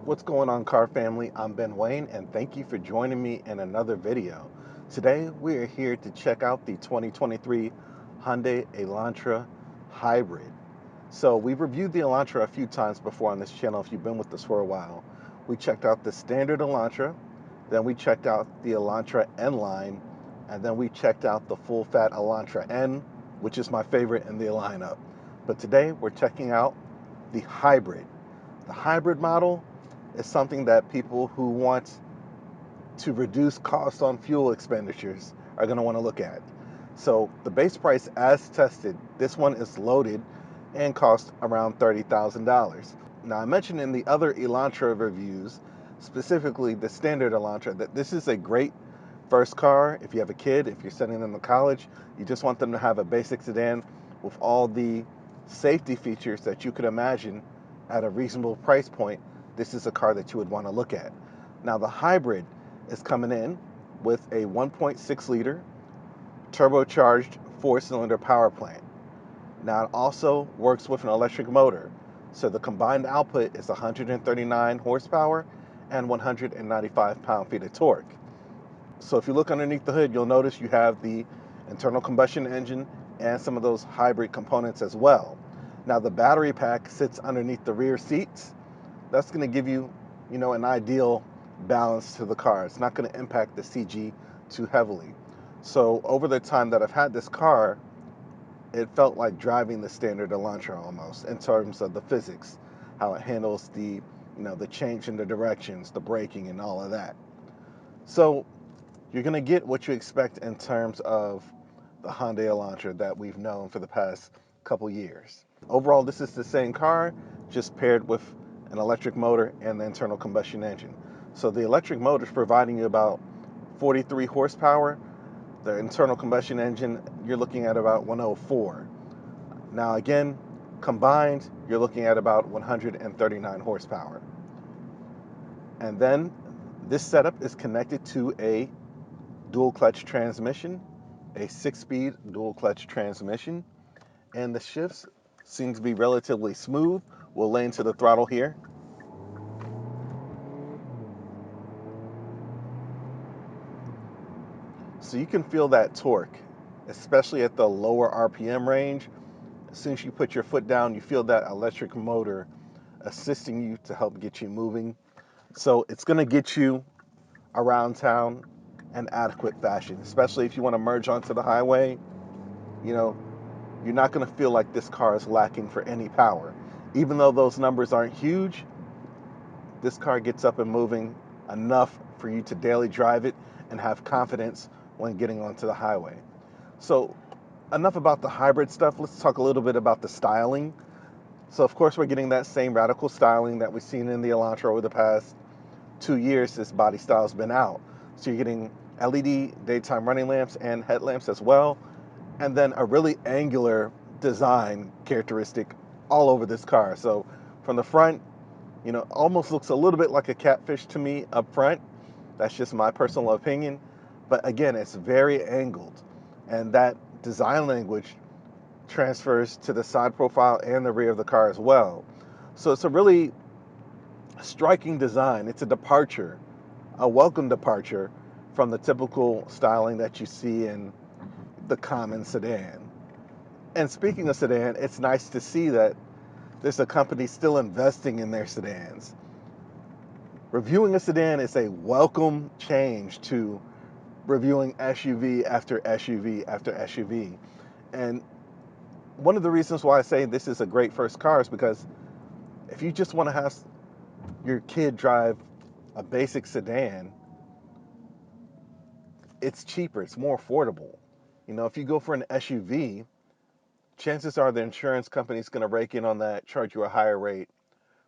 What's going on, car family? I'm Ben Wayne, and thank you for joining me in another video. Today we are here to check out the 2023 Hyundai Elantra Hybrid. So we've reviewed the Elantra a few times before on this channel if you've been with us for a while. We checked out the standard Elantra, then we checked out the Elantra N line, and then we checked out the full fat Elantra N, which is my favorite in the lineup. But today we're checking out the Hybrid. The hybrid model is something that people who want to reduce costs on fuel expenditures are going to want to look at. So the base price as tested, this one is loaded and costs around $30,000. Now I mentioned in the other Elantra reviews, specifically the standard Elantra, that this is a great first car if you have a kid, if you're sending them to college, you just want them to have a basic sedan with all the safety features that you could imagine at a reasonable price point. This is a car that you would want to look at. Now the hybrid is coming in with a 1.6 liter turbocharged 4-cylinder power plant. Now it also works with an electric motor. So the combined output is 139 horsepower and 195 pound-feet of torque. So if you look underneath the hood, you'll notice you have the internal combustion engine and some of those hybrid components as well. Now the battery pack sits underneath the rear seats. That's going to give you, an ideal balance to the car. It's not going to impact the CG too heavily. So over the time that I've had this car, it felt like driving the standard Elantra almost in terms of the physics, how it handles the, the change in the directions, the braking and all of that. So you're going to get what you expect in terms of the Hyundai Elantra that we've known for the past couple years. Overall, this is the same car, just paired with an electric motor and the internal combustion engine. So the electric motor is providing you about 43 horsepower. The internal combustion engine, you're looking at about 104. Now again, combined, you're looking at about 139 horsepower. And then this setup is connected to a dual clutch transmission, a 6-speed dual clutch transmission, and the shifts seem to be relatively smooth. We'll lay into the throttle here. So you can feel that torque, especially at the lower RPM range. As soon as you put your foot down, you feel that electric motor assisting you to help get you moving. So it's going to get you around town in adequate fashion, especially if you want to merge onto the highway. You're not going to feel like this car is lacking for any power. Even though those numbers aren't huge, this car gets up and moving enough for you to daily drive it and have confidence when getting onto the highway. So enough about the hybrid stuff. Let's talk a little bit about the styling. So of course we're getting that same radical styling that we've seen in the Elantra over the past 2 years this body style's been out. So you're getting LED daytime running lamps and headlamps as well, and then a really angular design characteristic all over this car. So from the front, almost looks a little bit like a catfish to me up front. That's just my personal opinion. But again, it's very angled, and that design language transfers to the side profile and the rear of the car as well. So it's a really striking design. It's a departure, a welcome departure from the typical styling that you see in the common sedan. And speaking of sedan, it's nice to see that there's a company still investing in their sedans. Reviewing a sedan is a welcome change to reviewing SUV after SUV after SUV. And one of the reasons why I say this is a great first car is because if you just want to have your kid drive a basic sedan, it's cheaper, it's more affordable. If you go for an SUV, chances are the insurance company is going to rake in on that, charge you a higher rate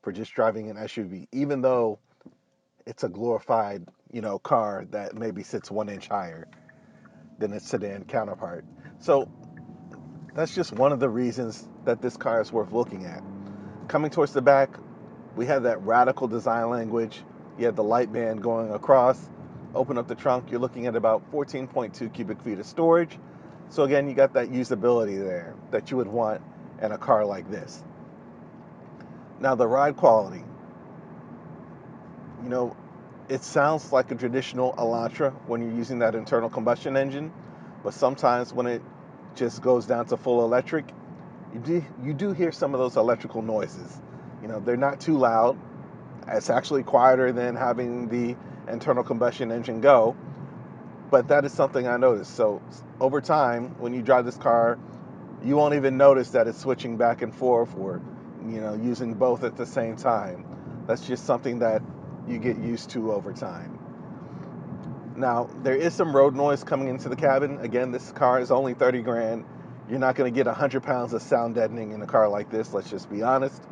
for just driving an SUV, even though it's a glorified, car that maybe sits 1 inch higher than its sedan counterpart. So that's just one of the reasons that this car is worth looking at. Coming towards the back, we have that radical design language. You have the light band going across. Open up the trunk, you're looking at about 14.2 cubic feet of storage. So again, you got that usability there that you would want in a car like this. Now the ride quality. You know, it sounds like a traditional Elantra when you're using that internal combustion engine, but sometimes when it just goes down to full electric, you do hear some of those electrical noises. You know, they're not too loud. It's actually quieter than having the internal combustion engine go, but that is something I noticed. So over time, when you drive this car, you won't even notice that it's switching back and forth or, using both at the same time. That's just something that you get used to over time. Now, there is some road noise coming into the cabin. Again, this car is only 30 grand. You're not going to get 100 pounds of sound deadening in a car like this, let's just be honest.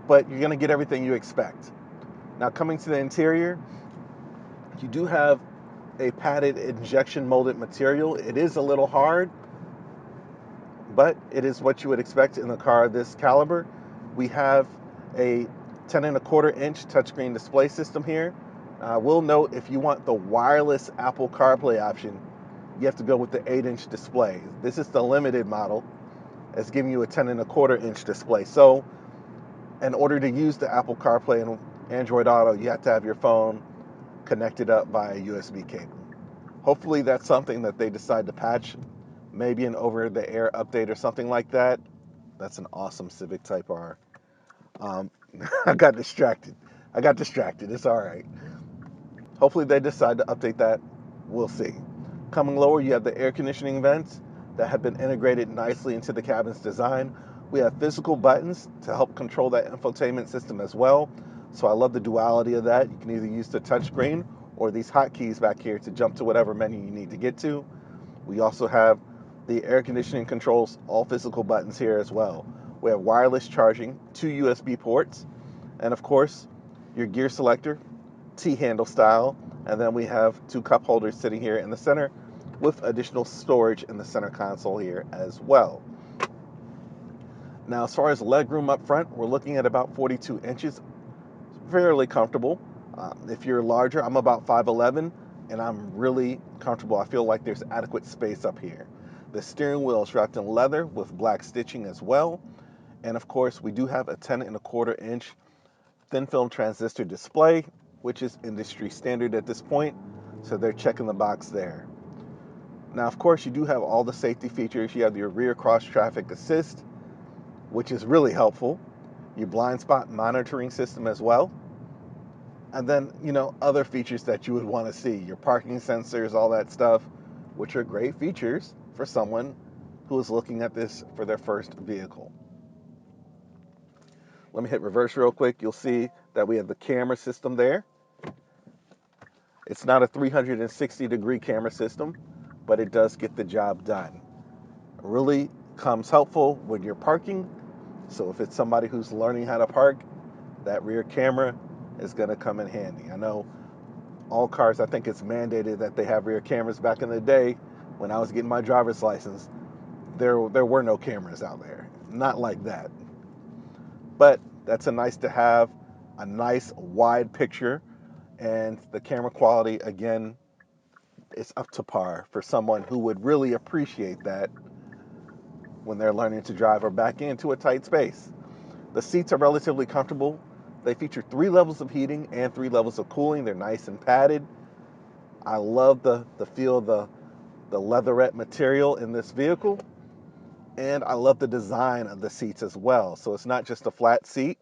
But you're going to get everything you expect. Now, coming to the interior, you do have a padded injection molded material. It is a little hard, but it is what you would expect in a car of this caliber. We have a 10.25-inch touchscreen display system here. We'll note, if you want the wireless Apple CarPlay option, you have to go with the 8-inch display. This is the limited model. It's giving you a 10.25-inch display. So in order to use the Apple CarPlay and Android Auto, you have to have your phone connected up by a USB cable. Hopefully that's something that they decide to patch, maybe an over-the-air update or something like that. That's an awesome Civic Type R. I got distracted. It's all right. Hopefully they decide to update that. We'll see. Coming lower, you have the air conditioning vents that have been integrated nicely into the cabin's design. We have physical buttons to help control that infotainment system as well. So I love the duality of that. You can either use the touchscreen or these hotkeys back here to jump to whatever menu you need to get to. We also have the air conditioning controls, all physical buttons here as well. We have wireless charging, 2 USB ports, and of course, your gear selector, T-handle style, and then we have 2 cup holders sitting here in the center with additional storage in the center console here as well. Now, as far as legroom up front, we're looking at about 42 inches, fairly comfortable. If you're larger, I'm about 5'11", and I'm really comfortable. I feel like there's adequate space up here. The steering wheel is wrapped in leather with black stitching as well. And of course, we do have a 10.25-inch thin film transistor display, which is industry standard at this point. So they're checking the box there. Now, of course, you do have all the safety features. You have your rear cross traffic assist, which is really helpful. Your blind spot monitoring system as well. And then, other features that you would want to see, your parking sensors, all that stuff, which are great features for someone who is looking at this for their first vehicle. Let me hit reverse real quick. You'll see that we have the camera system there. It's not a 360-degree camera system, but it does get the job done. It really comes helpful when you're parking. So if it's somebody who's learning how to park, that rear camera is going to come in handy. I know all cars, I think it's mandated that they have rear cameras. Back in the day, when I was getting my driver's license, there were no cameras out there. Not like that. But that's a nice to have, a nice wide picture, and the camera quality, again, is up to par for someone who would really appreciate that when they're learning to drive or back into a tight space. The seats are relatively comfortable. They feature 3 levels of heating and 3 levels of cooling. They're nice and padded. I love the feel of the leatherette material in this vehicle. And I love the design of the seats as well. So it's not just a flat seat.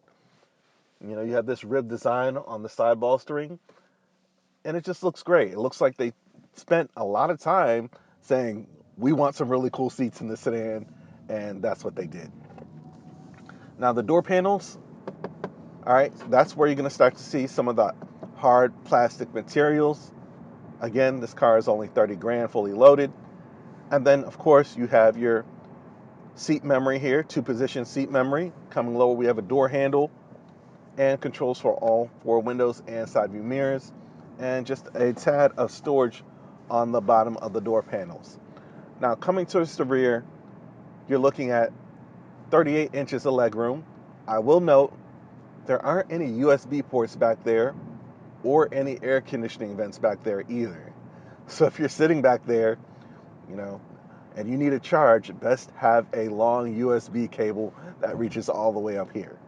You have this rib design on the side bolstering, and it just looks great. It looks like they spent a lot of time saying, we want some really cool seats in the sedan, and that's what they did. Now, the door panels, all right, that's where you're going to start to see some of the hard plastic materials. Again, this car is only 30 grand fully loaded. And then, of course, you have your seat memory here, 2-position seat memory. Coming lower, we have a door handle and controls for all 4 windows and side view mirrors, and just a tad of storage on the bottom of the door panels. Now, coming towards the rear, you're looking at 38 inches of legroom. I will note there aren't any USB ports back there or any air conditioning vents back there either. So if you're sitting back there, and you need a charge, best have a long USB cable that reaches all the way up here.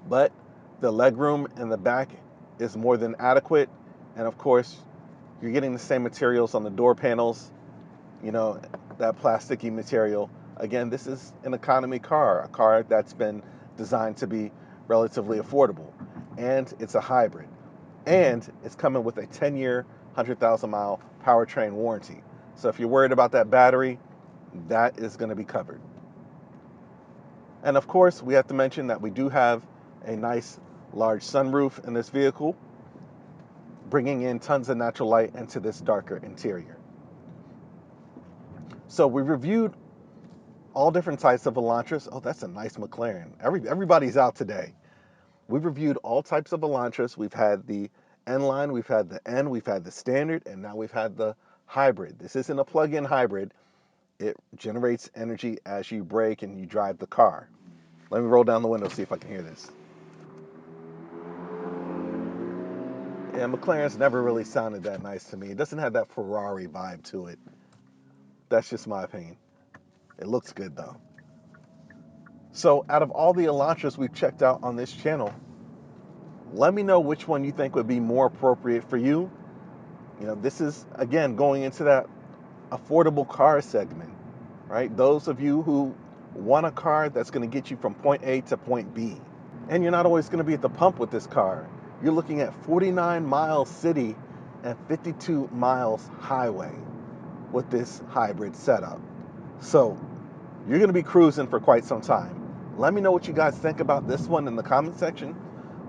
But the legroom in the back is more than adequate. And of course, you're getting the same materials on the door panels, you know, that plasticky material. Again, this is an economy car, a car that's been designed to be relatively affordable. And it's a hybrid. And it's coming with a 10-year, 100,000-mile powertrain warranty. So if you're worried about that battery, that is going to be covered. And of course, we have to mention that we do have a nice large sunroof in this vehicle, bringing in tons of natural light into this darker interior. So we reviewed all different types of Elantras. Oh, that's a nice McLaren. Everybody's out today. We've reviewed all types of Elantras. We've had the N line, we've had the N, we've had the standard, and now we've had the hybrid. This isn't a plug-in hybrid. It generates energy as you brake and you drive the car. Let me roll down the window, see if I can hear this. Yeah, McLaren's never really sounded that nice to me. It doesn't have that Ferrari vibe to it. That's just my opinion. It looks good though. So out of all the Elantras we've checked out on this channel, let me know which one you think would be more appropriate for you. You know, this is, again, going into that affordable car segment, right? Those of you who want a car that's going to get you from point A to point B. And you're not always going to be at the pump with this car. You're looking at 49 miles city and 52 miles highway with this hybrid setup. So you're going to be cruising for quite some time. Let me know what you guys think about this one in the comment section.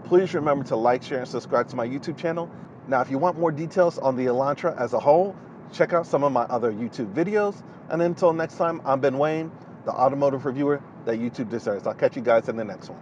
Please remember to like, share, and subscribe to my YouTube channel. Now, if you want more details on the Elantra as a whole, check out some of my other YouTube videos. And until next time, I'm Ben Wayne, the automotive reviewer that YouTube deserves. I'll catch you guys in the next one.